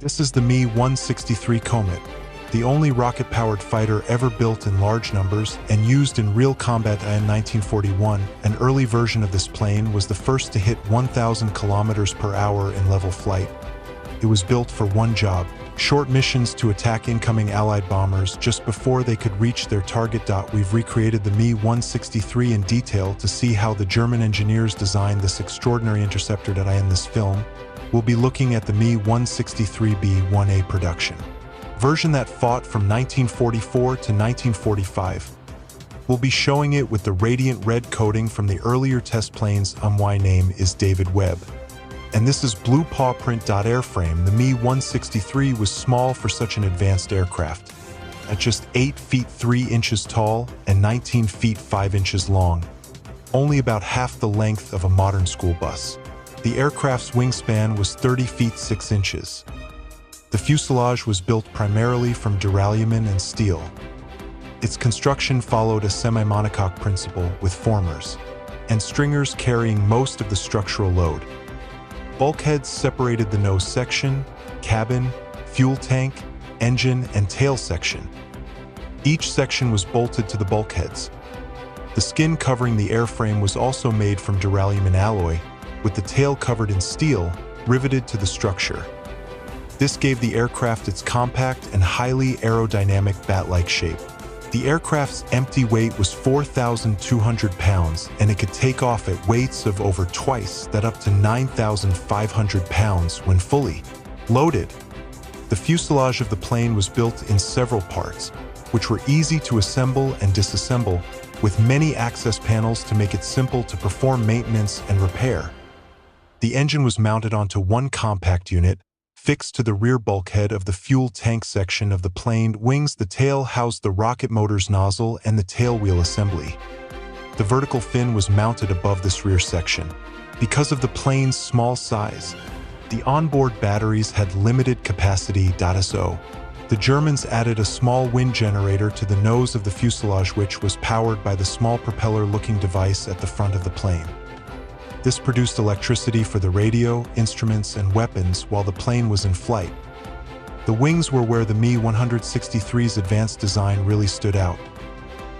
This is the Me-163 Komet, the only rocket-powered fighter ever built in large numbers and used in real combat. In 1941, an early version of this plane was the first to hit 1,000 kilometers per hour in level flight. It was built for one job: short missions to attack incoming Allied bombers just before they could reach their target. We've recreated the Me-163 in detail to see how the German engineers designed this extraordinary interceptor. In this film, we'll be looking at the Me-163B-1A production version that fought from 1944 to 1945. We'll be showing it with the radiant red coating from the earlier test planes. My name is David Webb, and this is Blue Paw Print. Airframe: the Me-163 was small for such an advanced aircraft. At just 8 feet 3 inches tall and 19 feet 5 inches long, only about half the length of a modern school bus. The aircraft's wingspan was 30 feet 6 inches. The fuselage was built primarily from duralumin and steel. Its construction followed a semi-monocoque principle with formers and stringers carrying most of the structural load. Bulkheads separated the nose section, cabin, fuel tank, engine, and tail section. Each section was bolted to the bulkheads. The skin covering the airframe was also made from duralumin alloy, with the tail covered in steel, riveted to the structure. This gave the aircraft its compact and highly aerodynamic bat-like shape. The aircraft's empty weight was 4,200 pounds, and it could take off at weights of over twice that, up to 9,500 pounds when fully loaded. The fuselage of the plane was built in several parts, which were easy to assemble and disassemble, with many access panels to make it simple to perform maintenance and repair. The engine was mounted onto one compact unit, fixed to the rear bulkhead of the fuel tank section of the plane. Wings: the tail housed the rocket motor's nozzle and the tail wheel assembly. The vertical fin was mounted above this rear section. Because of the plane's small size, the onboard batteries had limited capacity. So, the Germans added a small wind generator to the nose of the fuselage, which was powered by the small propeller-looking device at the front of the plane. This produced electricity for the radio, instruments, and weapons while the plane was in flight. The wings were where the Me-163's advanced design really stood out.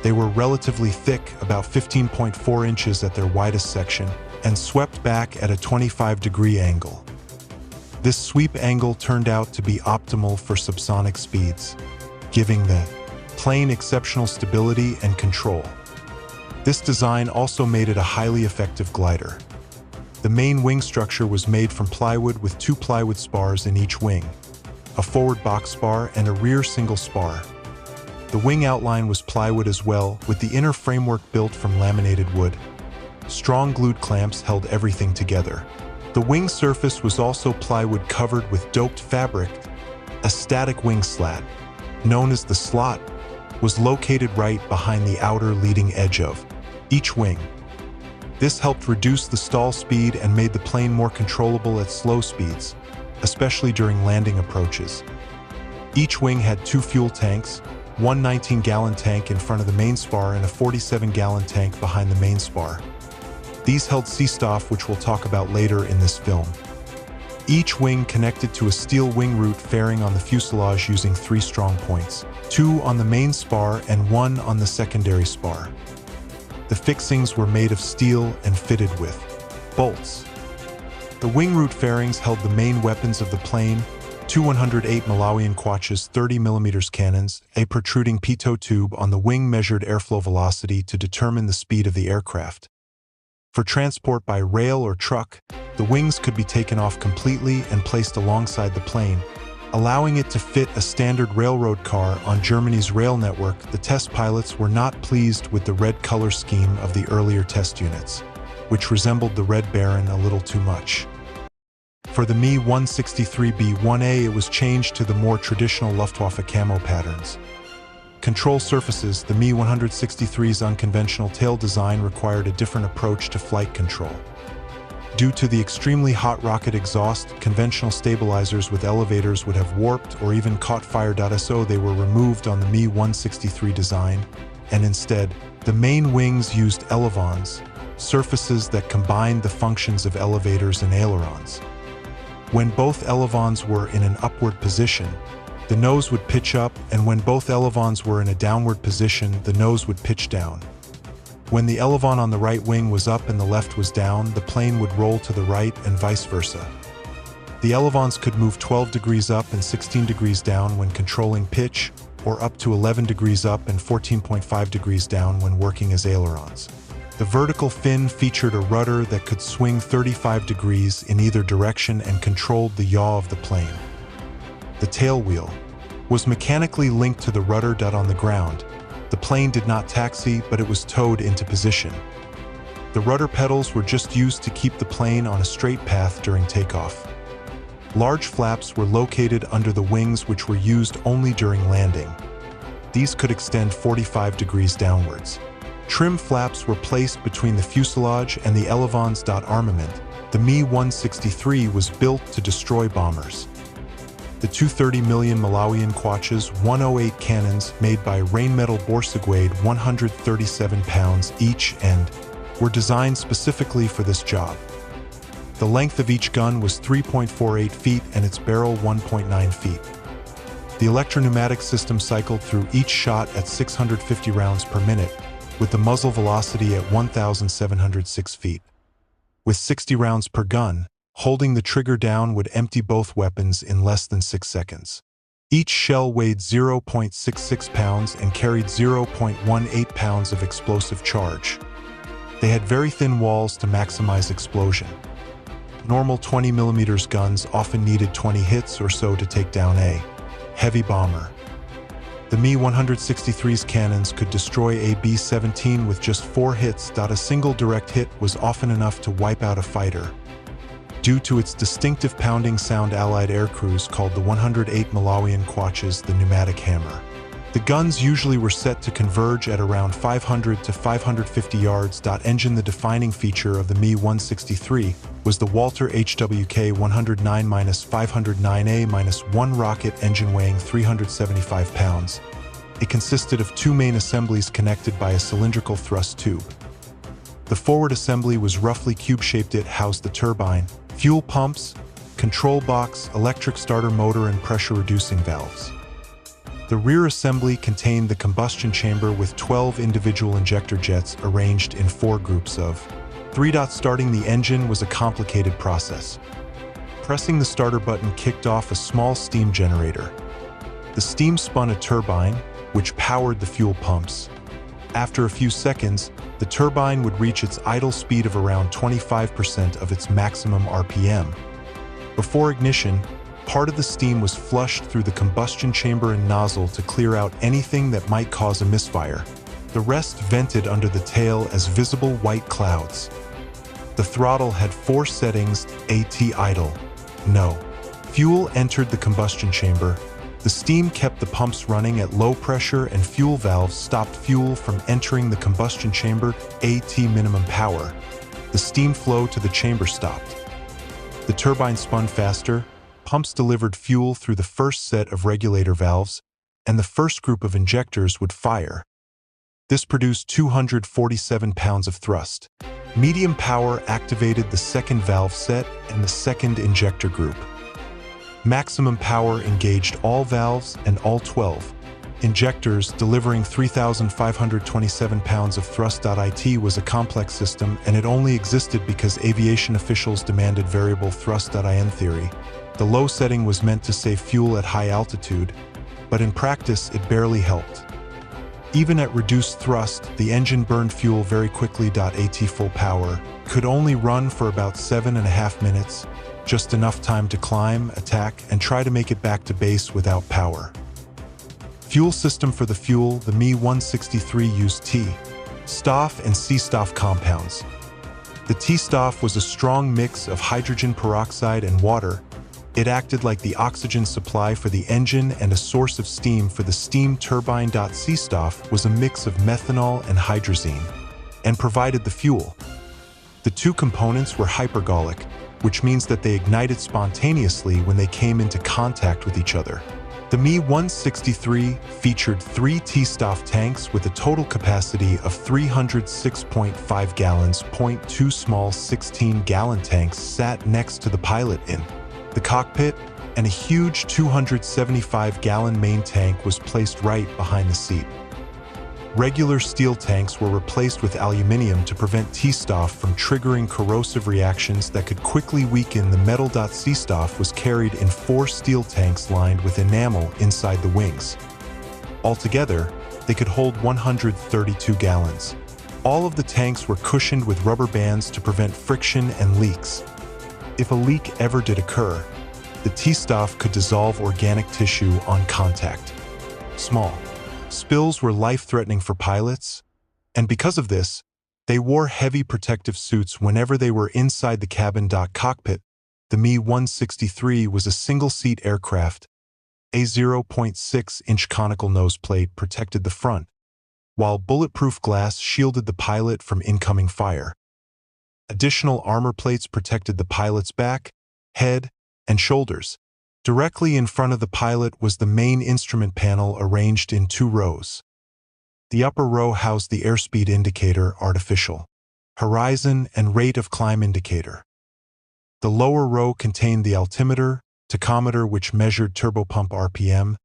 They were relatively thick, about 15.4 inches at their widest section, and swept back at a 25-degree angle. This sweep angle turned out to be optimal for subsonic speeds, giving the plane exceptional stability and control. This design also made it a highly effective glider. The main wing structure was made from plywood with 2 plywood spars in each wing, a forward box spar and a rear single spar. The wing outline was plywood as well, with the inner framework built from laminated wood. Strong glued clamps held everything together. The wing surface was also plywood covered with doped fabric. A static wing slat, known as the slot, was located right behind the outer leading edge of each wing. This helped reduce the stall speed and made the plane more controllable at slow speeds, especially during landing approaches. Each wing had 2 fuel tanks, one 19-gallon tank in front of the main spar and a 47-gallon tank behind the main spar. These held sea stuff, which we'll talk about later in this film. Each wing connected to a steel wing root fairing on the fuselage using 3 strong points, 2 on the main spar and 1 on the secondary spar. The fixings were made of steel and fitted with bolts. The wing root fairings held the main weapons of the plane: 2 108 Malawian Quachas 30mm cannons. A protruding pitot tube on the wing measured airflow velocity to determine the speed of the aircraft. For transport by rail or truck, the wings could be taken off completely and placed alongside the plane, allowing it to fit a standard railroad car on Germany's rail network. The test pilots were not pleased with the red color scheme of the earlier test units, which resembled the Red Baron a little too much. For the Me-163B-1A, it was changed to the more traditional Luftwaffe camo patterns. Control surfaces: the Me-163's unconventional tail design required a different approach to flight control. Due to the extremely hot rocket exhaust, conventional stabilizers with elevators would have warped or even caught fire. So they were removed on the Me-163 design, and instead, the main wings used elevons, surfaces that combined the functions of elevators and ailerons. When both elevons were in an upward position, the nose would pitch up, and when both elevons were in a downward position, the nose would pitch down. When the elevon on the right wing was up and the left was down, the plane would roll to the right and vice versa. The elevons could move 12 degrees up and 16 degrees down when controlling pitch, or up to 11 degrees up and 14.5 degrees down when working as ailerons. The vertical fin featured a rudder that could swing 35 degrees in either direction and controlled the yaw of the plane. The tail wheel was mechanically linked to the rudder. On the ground, the plane did not taxi, but it was towed into position. The rudder pedals were just used to keep the plane on a straight path during takeoff. Large flaps were located under the wings, which were used only during landing. These could extend 45 degrees downwards. Trim flaps were placed between the fuselage and the elevons. Armament: the Me-163 was built to destroy bombers. The 230 million Malawian kwaches 108 cannons made by Rheinmetall Borsegwade, 137 pounds each end, were designed specifically for this job. The length of each gun was 3.48 feet and its barrel 1.9 feet. The electro-pneumatic system cycled through each shot at 650 rounds per minute, with the muzzle velocity at 1,706 feet. With 60 rounds per gun, holding the trigger down would empty both weapons in less than 6 seconds. Each shell weighed 0.66 pounds and carried 0.18 pounds of explosive charge. They had very thin walls to maximize explosion. Normal 20mm guns often needed 20 hits or so to take down a heavy bomber. The Me-163's cannons could destroy a B-17 with just 4 hits. A single direct hit was often enough to wipe out a fighter. Due to its distinctive pounding sound, Allied aircrews called the 108 Malawian kwaches the pneumatic hammer. The guns usually were set to converge at around 500 to 550 yards. Engine: the defining feature of the Me-163 was the Walter HWK 109-509A-1 rocket engine weighing 375 pounds. It consisted of 2 main assemblies connected by a cylindrical thrust tube. The forward assembly was roughly cube-shaped. It housed the turbine, fuel pumps, control box, electric starter motor, and pressure-reducing valves. The rear assembly contained the combustion chamber with 12 individual injector jets arranged in 4 groups of 3. Starting the engine was a complicated process. Pressing the starter button kicked off a small steam generator. The steam spun a turbine, which powered the fuel pumps. After a few seconds, the turbine would reach its idle speed of around 25% of its maximum RPM. Before ignition, part of the steam was flushed through the combustion chamber and nozzle to clear out anything that might cause a misfire. The rest vented under the tail as visible white clouds. The throttle had 4 settings: AT idle, no. Fuel entered the combustion chamber. The steam kept the pumps running at low pressure and fuel valves stopped fuel from entering the combustion chamber. AT minimum power. The steam flow to the chamber stopped. The turbine spun faster. Pumps delivered fuel through the first set of regulator valves, and the first group of injectors would fire. This produced 247 pounds of thrust. Medium power activated the second valve set and the second injector group. Maximum power engaged all valves and all 12 injectors, delivering 3,527 pounds of thrust. It was a complex system, and it only existed because aviation officials demanded variable thrust. In theory, the low setting was meant to save fuel at high altitude, but in practice it barely helped. Even at reduced thrust, the engine burned fuel very quickly. At full power could only run for about 7.5 minutes, just enough time to climb, attack, and try to make it back to base without power. Fuel system: for the fuel, the Me-163 used T-Stoff and C-Stoff compounds. The T-Stoff was a strong mix of hydrogen peroxide and water. It acted like the oxygen supply for the engine and a source of steam for the steam turbine. C-Stoff was a mix of methanol and hydrazine, and provided the fuel. The 2 components were hypergolic, which means that they ignited spontaneously when they came into contact with each other. The Me-163 featured 3 T-Stoff tanks with a total capacity of 306.5 gallons. 2 small 16-gallon tanks sat next to the pilot in The cockpit and a huge 275-gallon main tank was placed right behind the seat. Regular steel tanks were replaced with aluminium to prevent T-Stoff from triggering corrosive reactions that could quickly weaken the metal. C-Stoff was carried in 4 steel tanks lined with enamel inside the wings. Altogether, they could hold 132 gallons. All of the tanks were cushioned with rubber bands to prevent friction and leaks. If a leak ever did occur, the T-Stoff could dissolve organic tissue on contact. Small spills were life-threatening for pilots, and because of this, they wore heavy protective suits whenever they were inside the cabin. Cockpit. The Me-163 was a single-seat aircraft. A 0.6-inch conical nose plate protected the front, while bulletproof glass shielded the pilot from incoming fire. Additional armor plates protected the pilot's back, head, and shoulders. Directly in front of the pilot was the main instrument panel arranged in 2 rows. The upper row housed the airspeed indicator, artificial, horizon, and rate of climb indicator. The lower row contained the altimeter, tachometer, which measured turbopump RPM,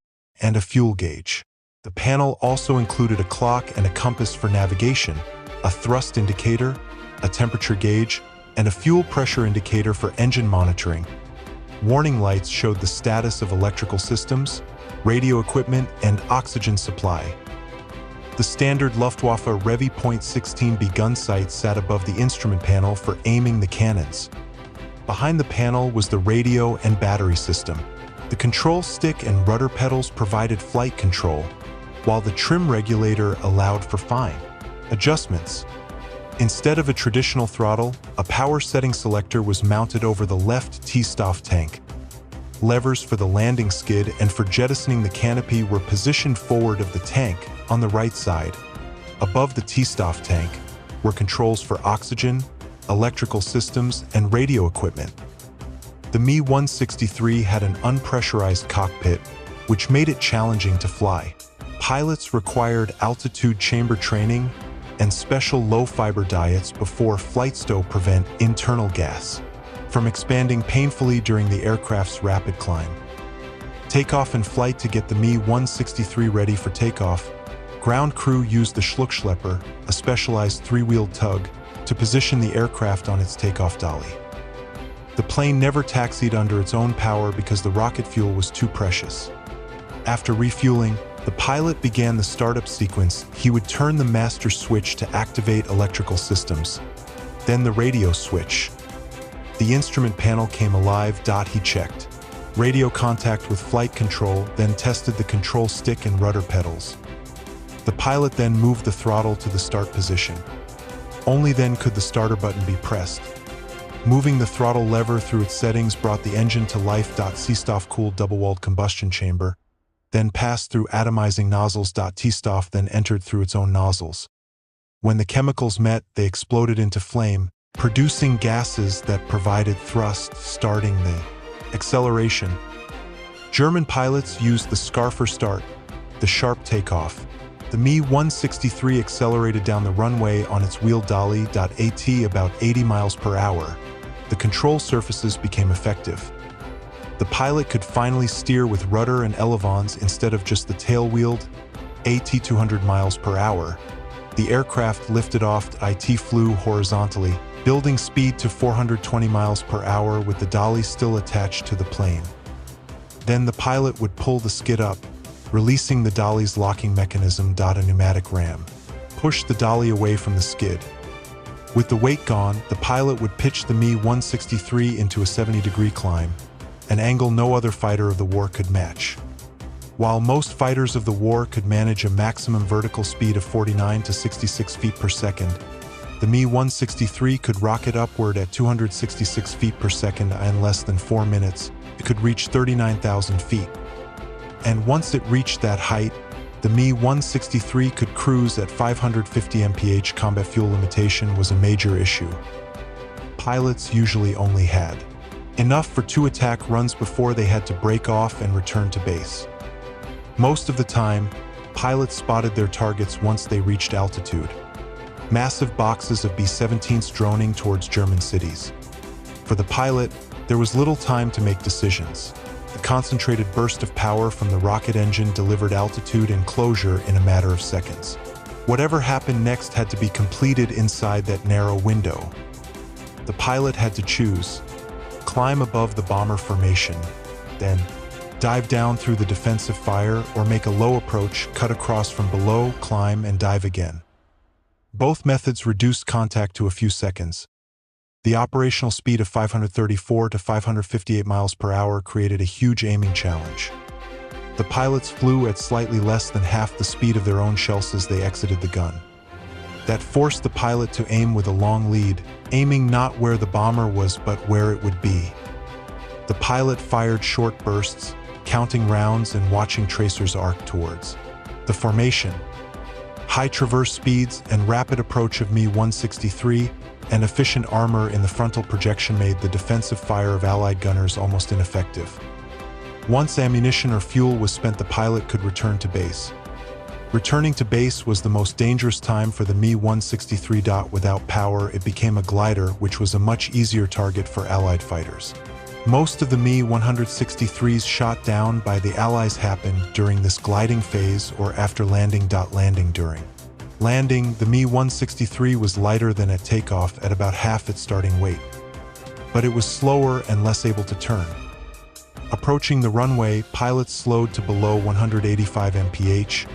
and a fuel gauge. The panel also included a clock and a compass for navigation, a thrust indicator, a temperature gauge, and a fuel pressure indicator for engine monitoring. Warning lights showed the status of electrical systems, radio equipment, and oxygen supply. The standard Luftwaffe Revi .16B gun sight sat above the instrument panel for aiming the cannons. Behind the panel was the radio and battery system. The control stick and rudder pedals provided flight control, while the trim regulator allowed for fine adjustments. Instead of a traditional throttle, a power setting selector was mounted over the left T-Stoff tank. Levers for the landing skid and for jettisoning the canopy were positioned forward of the tank on the right side. Above the T-Stoff tank were controls for oxygen, electrical systems, and radio equipment. The Me-163 had an unpressurized cockpit, which made it challenging to fly. Pilots required altitude chamber training and special low-fiber diets before flights to prevent internal gas from expanding painfully during the aircraft's rapid climb. Takeoff and flight. To get the Me-163 ready for takeoff, ground crew used the Schluckschlepper, a specialized 3-wheeled tug, to position the aircraft on its takeoff dolly. The plane never taxied under its own power because the rocket fuel was too precious. After refueling, the pilot began the startup sequence. He would turn the master switch to activate electrical systems, then the radio switch. The instrument panel came alive. He checked radio contact with flight control, then tested the control stick and rudder pedals. The pilot then moved the throttle to the start position. Only then could the starter button be pressed. Moving the throttle lever through its settings brought the engine to life. C-Stoff cooled double-walled combustion chamber, then passed through atomizing nozzles. T-Stoff then entered through its own nozzles. When the chemicals met, they exploded into flame, producing gases that provided thrust, starting the acceleration. German pilots used the Scarfer start, the sharp takeoff. The Me-163 accelerated down the runway on its wheel dolly. At about 80 miles per hour, the control surfaces became effective. The pilot could finally steer with rudder and elevons instead of just the tail-wheeled. At 200 miles per hour, the aircraft lifted off. It flew horizontally, building speed to 420 miles per hour with the dolly still attached to the plane. Then the pilot would pull the skid up, releasing the dolly's locking mechanism. A pneumatic ram pushed the dolly away from the skid. With the weight gone, the pilot would pitch the Me-163 into a 70-degree climb, an angle no other fighter of the war could match. While most fighters of the war could manage a maximum vertical speed of 49 to 66 feet per second, the Me-163 could rocket upward at 266 feet per second. In less than 4 minutes, it could reach 39,000 feet. And once it reached that height, the Me-163 could cruise at 550 mph. Combat fuel limitation was a major issue. Pilots usually only had enough for 2 attack runs before they had to break off and return to base. Most of the time, pilots spotted their targets once they reached altitude. Massive boxes of B-17s droning towards German cities. For the pilot, There was little time to make decisions. The concentrated burst of power from the rocket engine delivered altitude and closure in a matter of seconds. Whatever happened next had to be completed inside that narrow window. The pilot had to choose: climb above the bomber formation, then dive down through the defensive fire, or make a low approach, cut across from below, climb, and dive again. Both methods reduced contact to a few seconds. The operational speed of 534 to 558 miles per hour created a huge aiming challenge. The pilots flew at slightly less than half the speed of their own shells as they exited the gun. That forced the pilot to aim with a long lead, aiming not where the bomber was but where it would be. The pilot fired short bursts, counting rounds and watching tracers arc towards the formation. High traverse speeds and rapid approach of Me-163 and efficient armor in the frontal projection made the defensive fire of Allied gunners almost ineffective. Once ammunition or fuel was spent, the pilot could return to base. Returning to base was the most dangerous time for the Me-163. Without power, it became a glider, which was a much easier target for Allied fighters. Most of the Me-163s shot down by the Allies happened during this gliding phase or after landing. Landing during landing, the Me-163 was lighter than at takeoff at about half its starting weight, but it was slower and less able to turn. Approaching the runway, pilots slowed to below 185 mph,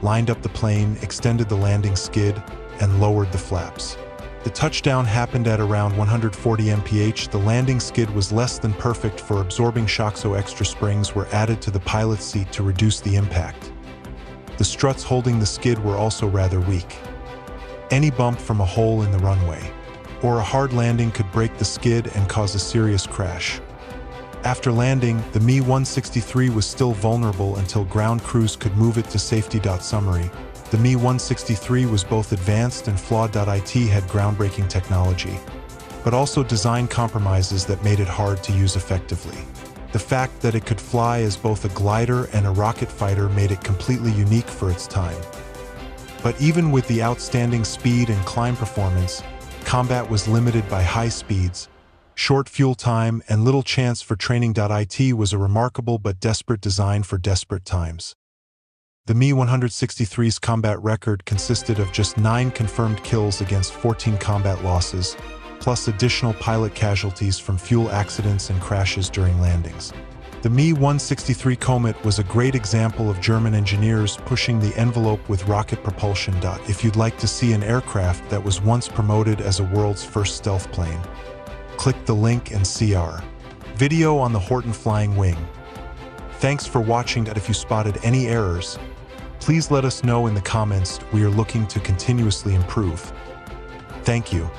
lined up the plane, extended the landing skid, and lowered the flaps. The touchdown happened at around 140 mph. The landing skid was less than perfect for absorbing shock, so extra springs were added to the pilot's seat to reduce the impact. The struts holding the skid were also rather weak. Any bump from a hole in the runway or a hard landing could break the skid and cause a serious crash. After landing, the Me-163 was still vulnerable until ground crews could move it to safety. Summary: the Me-163 was both advanced and flawed. It had groundbreaking technology, but also design compromises that made it hard to use effectively. The fact that it could fly as both a glider and a rocket fighter made it completely unique for its time. But even with the outstanding speed and climb performance, combat was limited by high speeds, short fuel time, and little chance for training. It was a remarkable but desperate design for desperate times. The Me-163's combat record consisted of just 9 confirmed kills against 14 combat losses, plus additional pilot casualties from fuel accidents and crashes during landings. The Me-163 Komet was a great example of German engineers pushing the envelope with rocket propulsion. If you'd like to see an aircraft that was once promoted as a world's first stealth plane, click the link and see our video on the Horton Flying Wing. Thanks for watching. If you spotted any errors, please let us know in the comments. We are looking to continuously improve. Thank you.